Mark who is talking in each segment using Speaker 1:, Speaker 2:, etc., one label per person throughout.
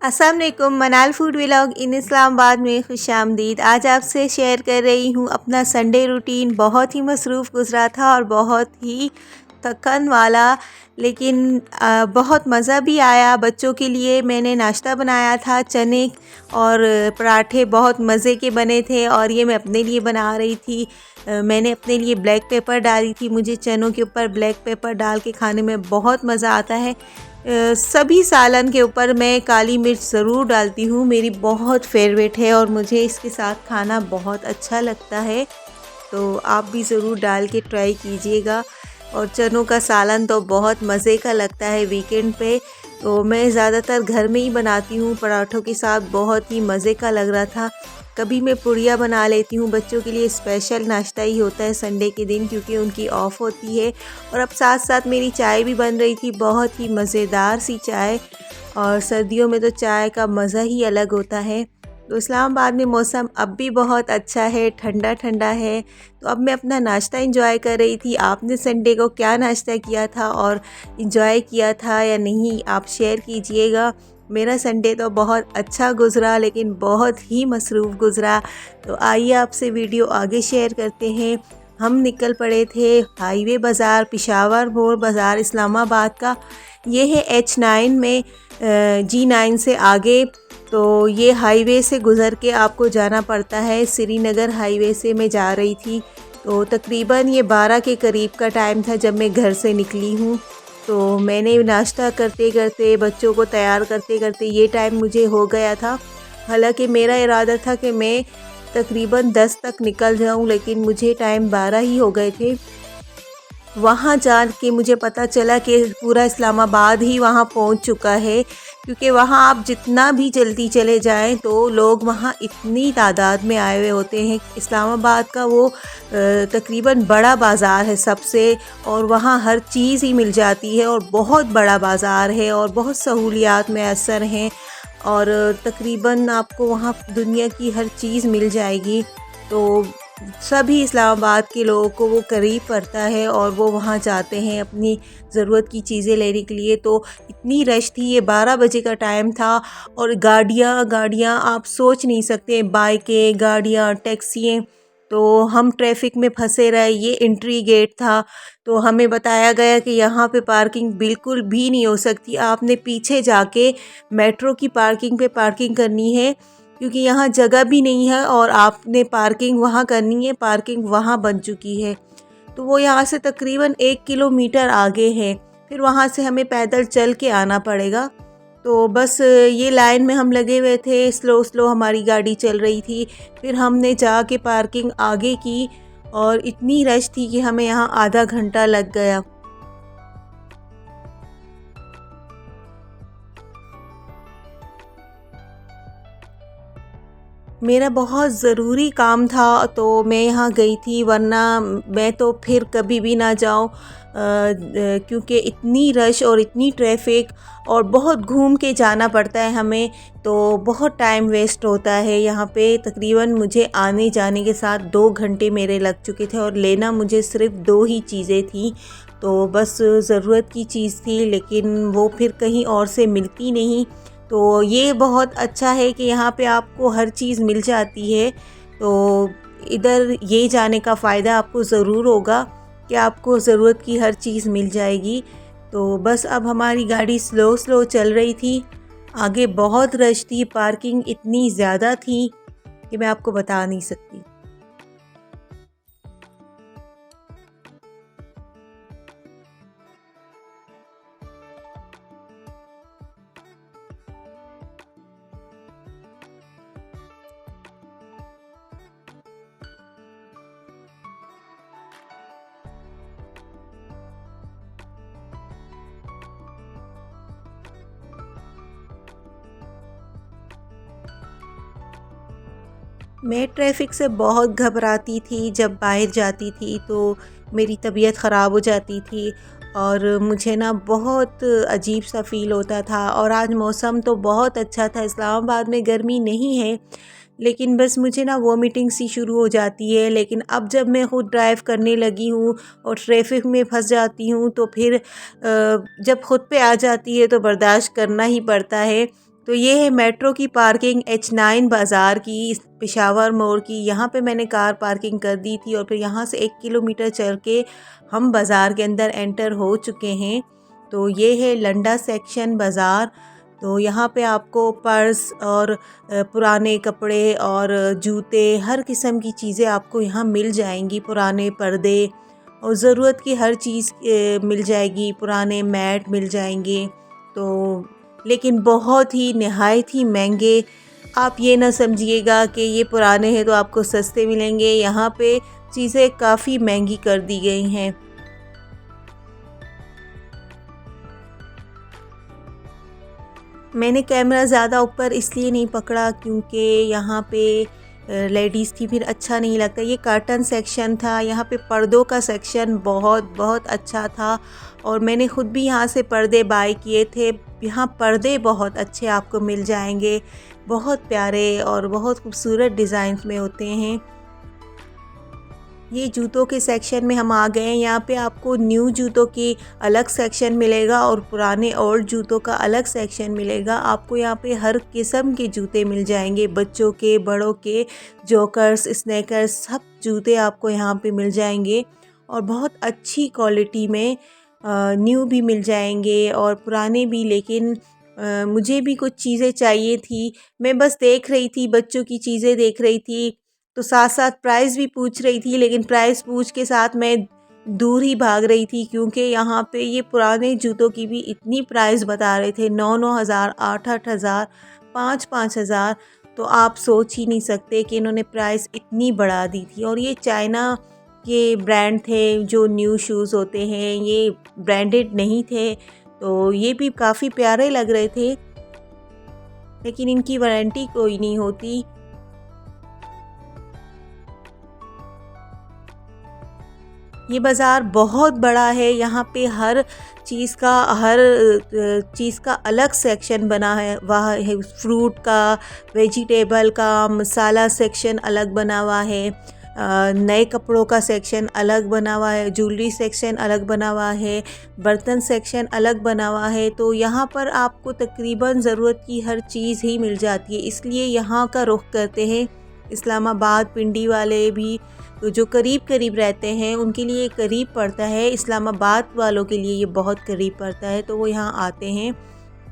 Speaker 1: अस्सलाम वालेकुम। मनाल फूड व्लॉग इन इस्लामाबाद में खुशामदीद। आज आपसे शेयर कर रही हूँ अपना संडे रूटीन। बहुत ही मसरूफ़ गुज़रा था और बहुत ही थकन वाला, लेकिन बहुत मज़ा भी आया। बच्चों के लिए मैंने नाश्ता बनाया था, चने और पराठे बहुत मज़े के बने थे और ये मैं अपने लिए बना रही थी। मैंने अपने लिए ब्लैक पेपर डाली थी। मुझे चनों के ऊपर ब्लैक पेपर डाल के खाने में बहुत मज़ा आता है। सभी सालन के ऊपर मैं काली मिर्च ज़रूर डालती हूँ। मेरी बहुत फेवरेट है और मुझे इसके साथ खाना बहुत अच्छा लगता है, तो आप भी ज़रूर डाल के ट्राई कीजिएगा। और चनों का सालन तो बहुत मज़े का लगता है वीकेंड पे, तो मैं ज़्यादातर घर में ही बनाती हूँ। पराठों के साथ बहुत ही मज़े का लग रहा था। कभी मैं पुड़िया बना लेती हूँ, बच्चों के लिए स्पेशल नाश्ता ही होता है संडे के दिन क्योंकि उनकी ऑफ होती है। और अब साथ साथ मेरी चाय भी बन रही थी, बहुत ही मज़ेदार सी चाय। और सर्दियों में तो चाय का मज़ा ही अलग होता है। तो इस्लामाबाद में मौसम अब भी बहुत अच्छा है, ठंडा ठंडा है। तो अब मैं अपना नाश्ता एंजॉय कर रही थी। आपने संडे को क्या नाश्ता किया था और एंजॉय किया था या नहीं, आप शेयर कीजिएगा। मेरा संडे तो बहुत अच्छा गुज़रा, लेकिन बहुत ही मसरूफ़ गुज़रा। तो आइए आपसे वीडियो आगे शेयर करते हैं। हम निकल पड़े थे हाईवे बाज़ार, पिशावर मोड़ बाज़ार इस्लामाबाद का। ये है H9 में, G9 से आगे। तो ये हाईवे से गुज़र के आपको जाना पड़ता है। श्रीनगर हाईवे से मैं जा रही थी। तो तकरीबन ये 12 के करीब का टाइम था जब मैं घर से निकली हूँ। तो मैंने नाश्ता करते करते, बच्चों को तैयार करते करते ये टाइम मुझे हो गया था। हालांकि मेरा इरादा था कि मैं तकरीबन 10 तक निकल जाऊं, लेकिन मुझे टाइम 12 ही हो गए थे। वहाँ जा के मुझे पता चला कि पूरा इस्लामाबाद ही वहाँ पहुँच चुका है, क्योंकि वहाँ आप जितना भी जल्दी चले जाएं तो लोग वहाँ इतनी तादाद में आए हुए होते हैं। इस्लामाबाद का वो तकरीबन बड़ा बाज़ार है सबसे, और वहाँ हर चीज़ ही मिल जाती है और बहुत बड़ा बाज़ार है और बहुत सहूलियात मैसर हैं। और तकरीबन आपको वहाँ दुनिया की हर चीज़ मिल जाएगी। तो सभी इस्लामाबाद के लोगों को वो करीब पड़ता है और वो वहाँ जाते हैं अपनी ज़रूरत की चीज़ें लेने के लिए। तो इतनी रश थी, ये 12 बजे का टाइम था और गाड़ियाँ गाड़ियाँ आप सोच नहीं सकते, बाइकें, गाड़ियाँ, टैक्सियाँ। तो हम ट्रैफिक में फंसे रहे। ये एंट्री गेट था, तो हमें बताया गया कि यहाँ पे पार्किंग बिल्कुल भी नहीं हो सकती, आपने पीछे जाके मेट्रो की पार्किंग पे पार्किंग करनी है, क्योंकि यहाँ जगह भी नहीं है और आपने पार्किंग वहाँ करनी है। पार्किंग वहाँ बन चुकी है। तो वो यहाँ से तकरीबन 1 किलोमीटर आगे है, फिर वहाँ से हमें पैदल चल के आना पड़ेगा। तो बस ये लाइन में हम लगे हुए थे, स्लो स्लो हमारी गाड़ी चल रही थी। फिर हमने जाके पार्किंग आगे की और इतनी रश थी कि हमें यहाँ आधा घंटा लग गया। मेरा बहुत ज़रूरी काम था तो मैं यहाँ गई थी, वरना मैं तो फिर कभी भी ना जाऊँ, क्योंकि इतनी रश और इतनी ट्रैफिक और बहुत घूम के जाना पड़ता है हमें, तो बहुत टाइम वेस्ट होता है यहाँ पे। तकरीबन मुझे आने जाने के साथ 2 घंटे मेरे लग चुके थे और लेना मुझे सिर्फ़ 2 ही चीज़ें थी। तो बस ज़रूरत की चीज़ थी, लेकिन वो फिर कहीं और से मिलती नहीं। तो ये बहुत अच्छा है कि यहाँ पे आपको हर चीज़ मिल जाती है। तो इधर ये जाने का फ़ायदा आपको ज़रूर होगा कि आपको ज़रूरत की हर चीज़ मिल जाएगी। तो बस अब हमारी गाड़ी स्लो स्लो चल रही थी। आगे बहुत रश थी, पार्किंग इतनी ज़्यादा थी कि मैं आपको बता नहीं सकती। मैं ट्रैफ़िक से बहुत घबराती थी। जब बाहर जाती थी तो मेरी तबीयत ख़राब हो जाती थी और मुझे ना बहुत अजीब सा फ़ील होता था। और आज मौसम तो बहुत अच्छा था, इस्लामाबाद में गर्मी नहीं है, लेकिन बस मुझे ना वॉमिटिंग सी शुरू हो जाती है। लेकिन अब जब मैं ख़ुद ड्राइव करने लगी हूँ और ट्रैफ़िक में फँस जाती हूँ तो फिर जब ख़ुद पे आ जाती है तो बर्दाश्त करना ही पड़ता है। तो ये है मेट्रो की पार्किंग H9 बाज़ार की, पेशावर मोड़ की। यहाँ पे मैंने कार पार्किंग कर दी थी और फिर यहाँ से 1 किलोमीटर चल के हम बाज़ार के अंदर एंटर हो चुके हैं। तो ये है लंडा सेक्शन बाज़ार। तो यहाँ पे आपको पर्स और पुराने कपड़े और जूते, हर किस्म की चीज़ें आपको यहाँ मिल जाएंगी। पुराने पर्दे और ज़रूरत की हर चीज़ मिल जाएगी। पुराने मैट मिल जाएंगे। तो लेकिन बहुत ही नहायत ही महंगे। आप ये ना समझिएगा कि ये पुराने हैं तो आपको सस्ते मिलेंगे। यहाँ पे चीज़ें काफ़ी महंगी कर दी गई हैं। मैंने कैमरा ज़्यादा ऊपर इसलिए नहीं पकड़ा क्योंकि यहाँ पे लेडीज़ थी, फिर अच्छा नहीं लगता। ये कर्टन सेक्शन था, यहाँ पे पर्दों का सेक्शन बहुत बहुत अच्छा था और मैंने ख़ुद भी यहाँ से पर्दे बाय किए थे। यहाँ पर्दे बहुत अच्छे आपको मिल जाएंगे, बहुत प्यारे और बहुत खूबसूरत डिज़ाइंस में होते हैं। ये जूतों के सेक्शन में हम आ गए हैं। यहाँ पे आपको न्यू जूतों की अलग सेक्शन मिलेगा और पुराने ओल्ड जूतों का अलग सेक्शन मिलेगा। आपको यहाँ पे हर किस्म के जूते मिल जाएंगे, बच्चों के, बड़ों के, जॉकर्स, स्नैकर्स, सब जूते आपको यहाँ पे मिल जाएंगे और बहुत अच्छी क्वालिटी में। न्यू भी मिल जाएंगे और पुराने भी। लेकिन मुझे भी कुछ चीज़ें चाहिए थी, मैं बस देख रही थी, बच्चों की चीज़ें देख रही थी, तो साथ साथ प्राइस भी पूछ रही थी। लेकिन प्राइस पूछ के साथ मैं दूर ही भाग रही थी क्योंकि यहाँ पे ये पुराने जूतों की भी इतनी प्राइस बता रहे थे, 9-9 हज़ार, 8-8 हज़ार, 5-5 हज़ार। तो आप सोच ही नहीं सकते कि इन्होंने प्राइस इतनी बढ़ा दी थी। और ये चाइना के ब्रांड थे, जो न्यू शूज़ होते हैं, ये ब्रांडेड नहीं थे। तो ये भी काफ़ी प्यारे लग रहे थे, लेकिन इनकी वारंटी कोई नहीं होती। ये बाज़ार बहुत बड़ा है। यहाँ पे हर चीज़ का अलग सेक्शन बना है। वह है फ्रूट का, वेजिटेबल का, मसाला सेक्शन अलग बना हुआ है, नए कपड़ों का सेक्शन अलग बना हुआ है, ज्वेलरी सेक्शन अलग बना हुआ है, बर्तन सेक्शन अलग बना हुआ है। तो यहाँ पर आपको तकरीबन ज़रूरत की हर चीज़ ही मिल जाती है। इसलिए यहाँ का रुख करते हैं इस्लामाबाद। पिंडी वाले भी तो जो करीब करीब रहते हैं उनके लिए करीब पड़ता है, इस्लामाबाद वालों के लिए ये बहुत करीब पड़ता है, तो वो यहाँ आते हैं।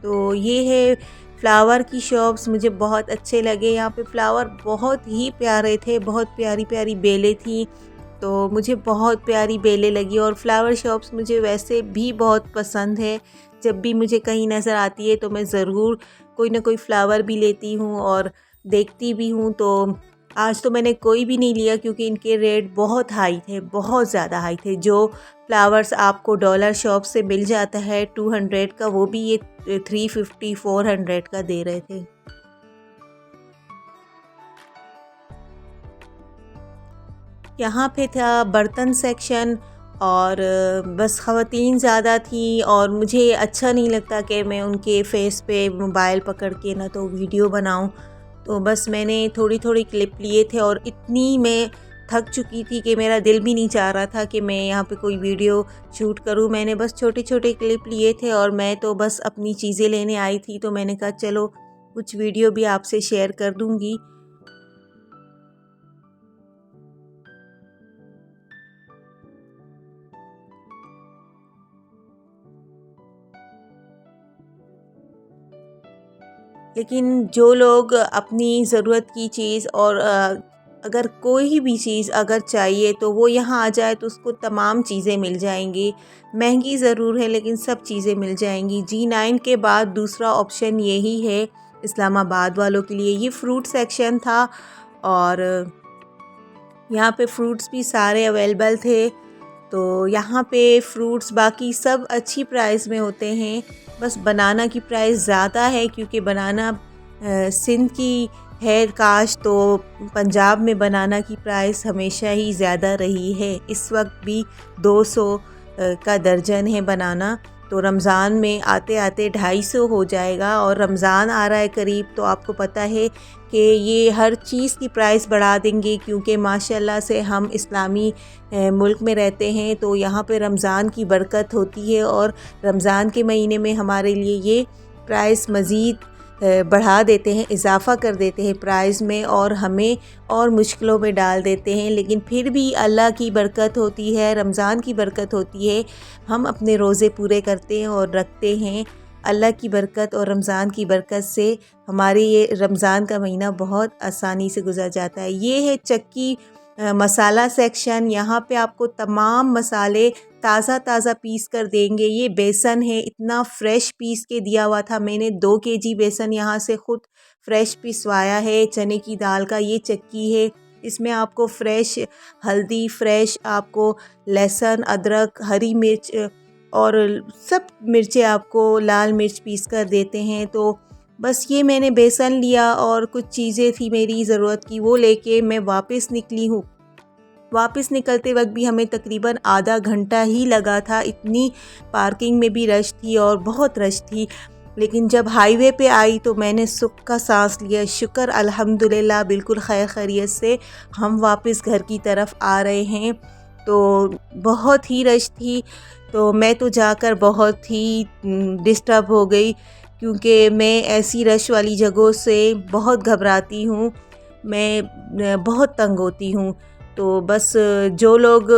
Speaker 1: तो ये है फ्लावर की शॉप्स, मुझे बहुत अच्छे लगे। यहाँ पे फ्लावर बहुत ही प्यारे थे, बहुत प्यारी प्यारी बेलें थी, तो मुझे बहुत प्यारी बेलें लगी। और फ्लावर शॉप्स मुझे वैसे भी बहुत पसंद है। जब भी मुझे कहीं नज़र आती है तो मैं ज़रूर कोई ना कोई फ्लावर भी लेती हूँ और देखती भी हूँ। तो आज तो मैंने कोई भी नहीं लिया क्योंकि इनके रेट बहुत हाई थे, बहुत ज़्यादा हाई थे। जो फ्लावर्स आपको डॉलर शॉप से मिल जाता है 200 का, वो भी ये 350-400 का दे रहे थे। यहाँ पे था बर्तन सेक्शन और बस ख़वातीन ज़्यादा थी और मुझे अच्छा नहीं लगता कि मैं उनके फेस पे मोबाइल पकड़ के ना तो वीडियो बनाऊँ। तो बस मैंने थोड़ी थोड़ी क्लिप लिए थे और इतनी मैं थक चुकी थी कि मेरा दिल भी नहीं चाह रहा था कि मैं यहाँ पे कोई वीडियो शूट करूँ। मैंने बस छोटे छोटे क्लिप लिए थे और मैं तो बस अपनी चीज़ें लेने आई थी, तो मैंने कहा चलो कुछ वीडियो भी आपसे शेयर कर दूँगी। लेकिन जो लोग अपनी ज़रूरत की चीज़ और अगर कोई भी चीज़ अगर चाहिए तो वो यहाँ आ जाए तो उसको तमाम चीज़ें मिल जाएंगी। महंगी ज़रूर है लेकिन सब चीज़ें मिल जाएंगी। G9 के बाद दूसरा ऑप्शन यही है इस्लामाबाद वालों के लिए। ये फ्रूट सेक्शन था और यहाँ पे फ्रूट्स भी सारे अवेलेबल थे। तो यहाँ पे फ्रूट्स बाकी सब अच्छी प्राइस में होते हैं। बस बनाना की प्राइस ज़्यादा है क्योंकि बनाना सिंध की है काश, तो पंजाब में बनाना की प्राइस हमेशा ही ज़्यादा रही है। इस वक्त भी 200 का दर्जन है बनाना। तो रमज़ान में आते आते 250 हो जाएगा और रमज़ान आ रहा है करीब, तो आपको पता है कि ये हर चीज़ की प्राइस बढ़ा देंगे क्योंकि माशाल्लाह से हम इस्लामी मुल्क में रहते हैं। तो यहाँ पे रमज़ान की बरकत होती है और रमज़ान के महीने में हमारे लिए ये प्राइस मज़ीद बढ़ा देते हैं, इजाफ़ा कर देते हैं प्राइस में और हमें और मुश्किलों में डाल देते हैं। लेकिन फिर भी अल्लाह की बरकत होती है, रमज़ान की बरकत होती है, हम अपने रोज़े पूरे करते हैं और रखते हैं। अल्लाह की बरकत और रमज़ान की बरकत से हमारे ये रमज़ान का महीना बहुत आसानी से गुजर जाता है। ये है चक्की मसाला सेक्शन। यहाँ पे आपको तमाम मसाले ताज़ा ताज़ा पीस कर देंगे। ये बेसन है, इतना फ़्रेश पीस के दिया हुआ था। मैंने 2 केजी बेसन यहाँ से ख़ुद फ़्रेश पिसवाया है चने की दाल का। ये चक्की है, इसमें आपको फ़्रेश हल्दी, फ़्रेश आपको लहसुन, अदरक, हरी मिर्च और सब मिर्चें आपको लाल मिर्च पीस कर देते हैं। तो बस ये मैंने बेसन लिया और कुछ चीज़ें थी मेरी ज़रूरत की, वो लेके मैं वापस निकली हूँ। वापस निकलते वक्त भी हमें तकरीबन आधा घंटा ही लगा था, इतनी पार्किंग में भी रश थी और बहुत रश थी। लेकिन जब हाईवे पे आई तो मैंने सुख का सांस लिया, शुक्र अल्हम्दुलिल्लाह बिल्कुल खैर खैरियत से हम वापस घर की तरफ आ रहे हैं। तो बहुत ही रश थी, तो मैं तो जाकर बहुत ही डिस्टर्ब हो गई, क्योंकि मैं ऐसी रश वाली जगहों से बहुत घबराती हूँ, मैं बहुत तंग होती हूँ। तो बस जो लोग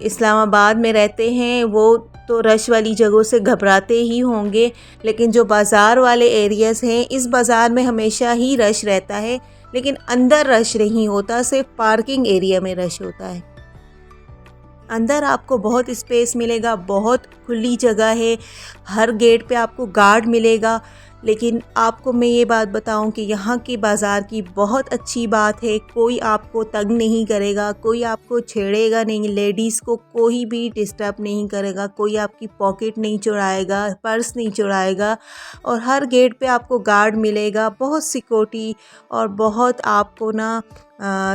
Speaker 1: इस्लामाबाद में रहते हैं वो तो रश वाली जगहों से घबराते ही होंगे, लेकिन जो बाज़ार वाले एरियाज़ हैं, इस बाज़ार में हमेशा ही रश रहता है, लेकिन अंदर रश नहीं होता, सिर्फ पार्किंग एरिया में रश होता है। अंदर आपको बहुत स्पेस मिलेगा, बहुत खुली जगह है, हर गेट पे आपको गार्ड मिलेगा। लेकिन आपको मैं ये बात बताऊं कि यहाँ के बाज़ार की बहुत अच्छी बात है, कोई आपको तंग नहीं करेगा, कोई आपको छेड़ेगा नहीं, लेडीज़ को कोई भी डिस्टर्ब नहीं करेगा, कोई आपकी पॉकेट नहीं चुराएगा, पर्स नहीं चुराएगा और हर गेट पे आपको गार्ड मिलेगा। बहुत सिक्योरिटी और बहुत आपको ना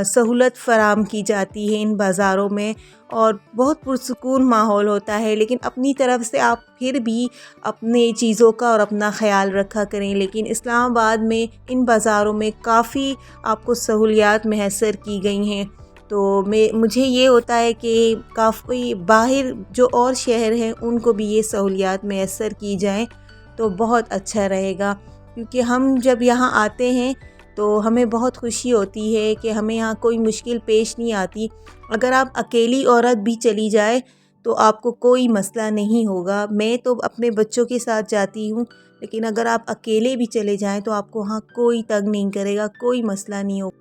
Speaker 1: सहूलत फ़राम की जाती है इन बाज़ारों में और बहुत पुरसुकून माहौल होता है। लेकिन अपनी तरफ से आप फिर भी अपने चीज़ों का और अपना ख़याल रखा करें। लेकिन इस्लामाबाद में इन बाज़ारों में काफ़ी आपको सहूलियात मैसर की गई हैं। तो मुझे ये होता है कि काफ़ी बाहर जो और शहर हैं उनको भी ये सहूलियात मैसर की जाएँ तो बहुत अच्छा रहेगा, क्योंकि हम जब यहाँ आते हैं तो हमें बहुत खुशी होती है कि हमें यहाँ कोई मुश्किल पेश नहीं आती। अगर आप अकेली औरत भी चली जाए तो आपको कोई मसला नहीं होगा। मैं तो अपने बच्चों के साथ जाती हूँ, लेकिन अगर आप अकेले भी चले जाएं तो आपको वहाँ कोई तंग नहीं करेगा, कोई मसला नहीं होगा।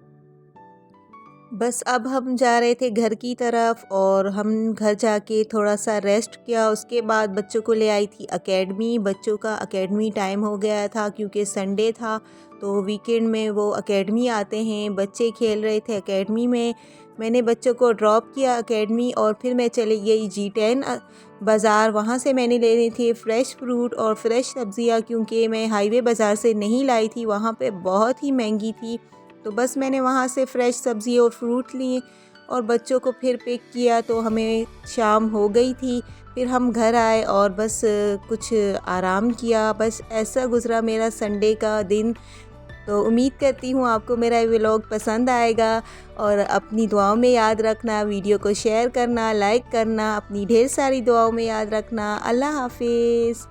Speaker 1: बस अब हम जा रहे थे घर की तरफ और हम घर जाके थोड़ा सा रेस्ट किया। उसके बाद बच्चों को ले आई थी एकेडमी। बच्चों का एकेडमी टाइम हो गया था क्योंकि संडे था, तो वीकेंड में वो एकेडमी आते हैं। बच्चे खेल रहे थे एकेडमी में, मैंने बच्चों को ड्रॉप किया एकेडमी और फिर मैं चली गई G10 बाज़ार। वहाँ से मैंने लेने थे फ़्रेश फ्रूट और फ़्रेश सब्ज़ियाँ, क्योंकि मैं हाईवे बाज़ार से नहीं लाई थी, वहाँ पे बहुत ही महंगी थी। तो बस मैंने वहाँ से फ़्रेश सब्ज़ी और फ्रूट लिए और बच्चों को फिर पिक किया, तो हमें शाम हो गई थी। फिर हम घर आए और बस कुछ आराम किया। बस ऐसा गुज़रा मेरा संडे का दिन। तो उम्मीद करती हूँ आपको मेरा ये व्लॉग पसंद आएगा और अपनी दुआओं में याद रखना, वीडियो को शेयर करना, लाइक करना, अपनी ढेर सारी दुआओं में याद रखना। अल्लाह हाफ़िज़।